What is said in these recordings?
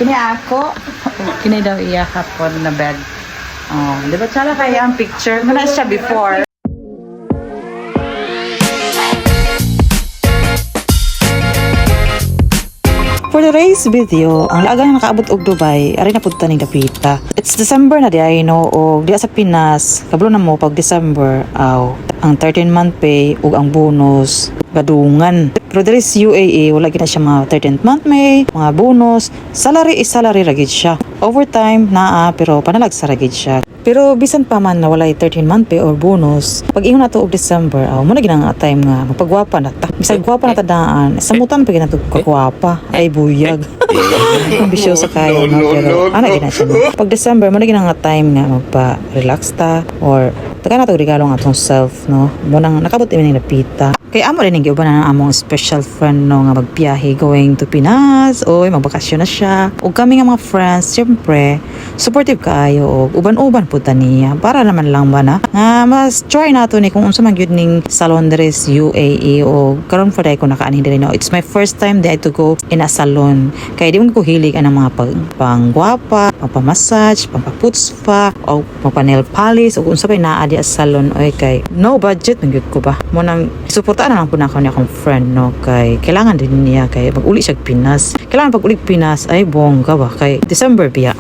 Kini ako, kini daw iya hapon na bed. Oh, di ba tsala kaya ang picture? Muna siya before. For today's video, ang lagang nakaabot og Dubai, ari na punta ning dapita. It's December na di ay no, og diya sa Pinas, kabalo na mo pag December, ang 13-month pay ug ang bonus gadungan. Pero there is UAE, wala gina siya mga 13th month pay, mga bonus, salary is salary ragid siya. Overtime naa, pero panalag sa ragid siya. Pero bisan pa man na walay 13-month pay or bonus, pag ingon nato og December, muna ginang time nga magpagwapa na ta. Bisag gwapa na ta daan, samutan pa ginato kagwapa, ay buyag. Ambisyosa kayo no, pero ana gina siya. No? Pag December, muna ginang time nga magpa-relax ta or taga nato regalo nga atong self, no. Munang nakabot ini napita. Kaya amo rin yung iba na among special friend no nga magbiyahe going to Pinas o magbakasyon na siya. O kami nga mga friends, siyempre, supportive kaayo o uban-uban po niya. Para naman lang ba na nga mas try nato ni kung unsa man gyud ning salon dres UAE o karon for day ko nakaani diri no. It's my first time there to go in a salon. Kaya di mo ko hilig ang mga panggwapa, pangpamassage, pangpa-foot spa o pangpa-nail polish o unsa pa naa di sa salon oy kay no budget man gyud ko ba. Mo nang support na lang po na ako niya akong friend no kay kailangan din niya kay pag-uli siya Pinas. Kailangan pag-uli Pinas ay bongga ba kay December biya.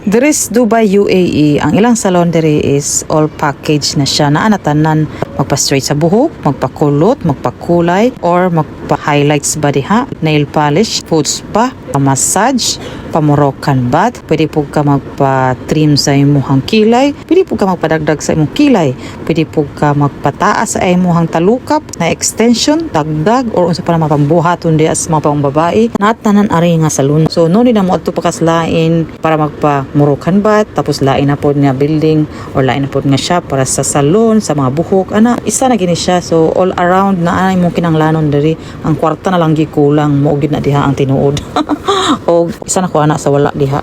There is Dubai UAE. Ang ilang salon dere is all package na siya na anatanan magpa-straight sa buhok, magpakulot, magpakulay or magpa-highlights ba diha, nail polish, foot spa, massage, pa-Moroccan bath, pwede po ka magpa-trim sa imong kilay, pwede po ka magpadagdag sa imong kilay, pwede po ka magpataas sa imong talukap na extension, dagdag or unsa pa na mapambuhaton di as mga pangbabae. Natanan ari nga salon. So no ni na mo adto pa kaslain para magpa-Moroccan bath, tapos lain na pod nga building or lain na pod nga shop para sa salon, sa mga buhok. Isa na gini siya. So all around na anay mo kinanglanon diri. Ang kwarta na lang gikulang mo gid na diha ang tinuod. O isa na ko ana sa wala diha.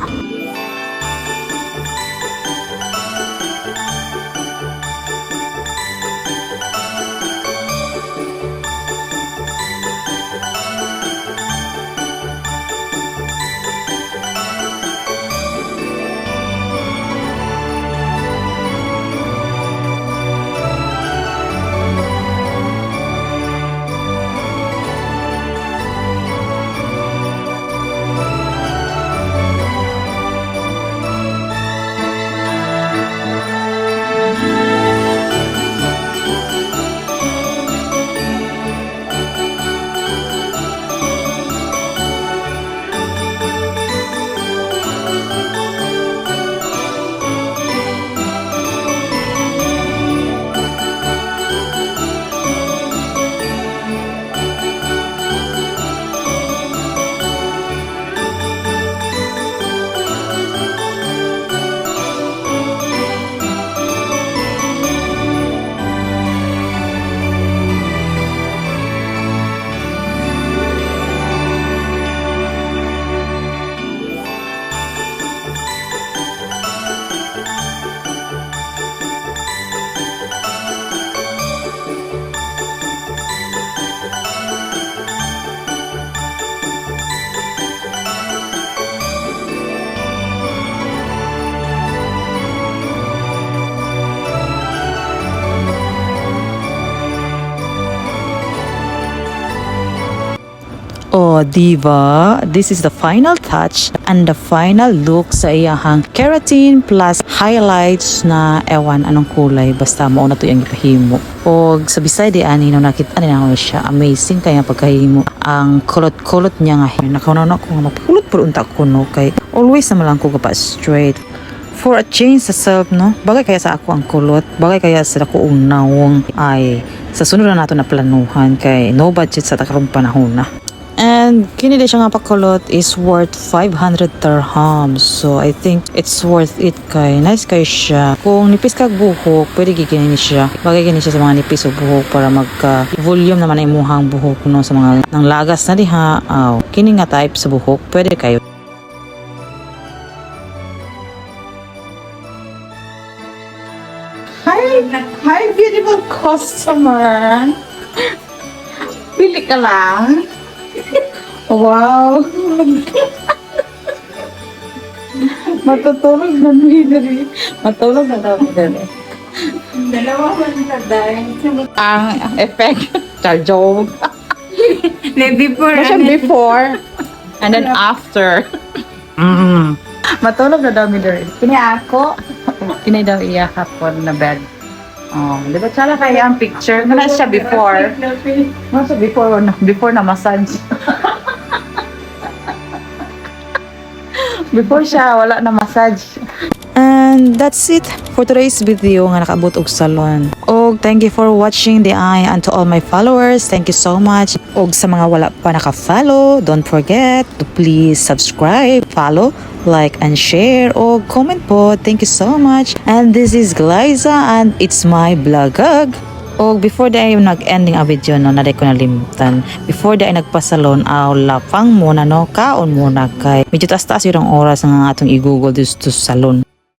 Oh, diva, this is the final touch and the final look sa iyahang keratin plus highlights na ewan anong kulay basta mo na to yung ipahimo. O sa beside ani no nakita ni na siya amazing kaya pagkahimo ang kulot-kulot niya nga nakaunaw ko nga magpulot pud unta ko no kay always na lang ko pa straight. For a change sa self no, bagay kaya sa ako ang kulot, bagay kaya sa ako unawong ay sa sunod na nato na planuhan kay no budget sa takarong panahon na. And kini di siya nga pakulot is worth 500 dirhams. So I think it's worth it kay nice kay siya. Kung nipis kag buhok, pwede giginin siya. Bagay gini siya sa mga nipis o buhok para magka volume naman ang imuhang buhok no sa mga nang lagas na diha. Kini nga type sa buhok, pwede kayo. Hi beautiful customer. Pili ka lang. Wow. Matutulog na mi diri. Matulog na daw mi diri. Dalawa man na dahil. Ang effect sa joke. Before, Kasi before and then after. Matulog na daw mi diri. Kini ako. Kini daw iya hapon na bed. Oh, di ba tsala kaya ang picture? Wala siya before. Wala siya before na massage. Before siya, wala na massage. And that's it for today's video nga nakaabot og salon. Og thank you for watching the eye, and to all my followers, thank you so much. Og sa mga wala pa naka-follow, don't forget to please subscribe, follow, like, and share. Og comment po. Thank you so much. And this is Glyza, and it's my vlogag. Og before di ay nag-ending a video no, naday ko nalimutan. Before di ay nagpasalon, lapang muna no, kaon muna kay medyo taas-taas yun ang oras nga atong i-google dito sa salon.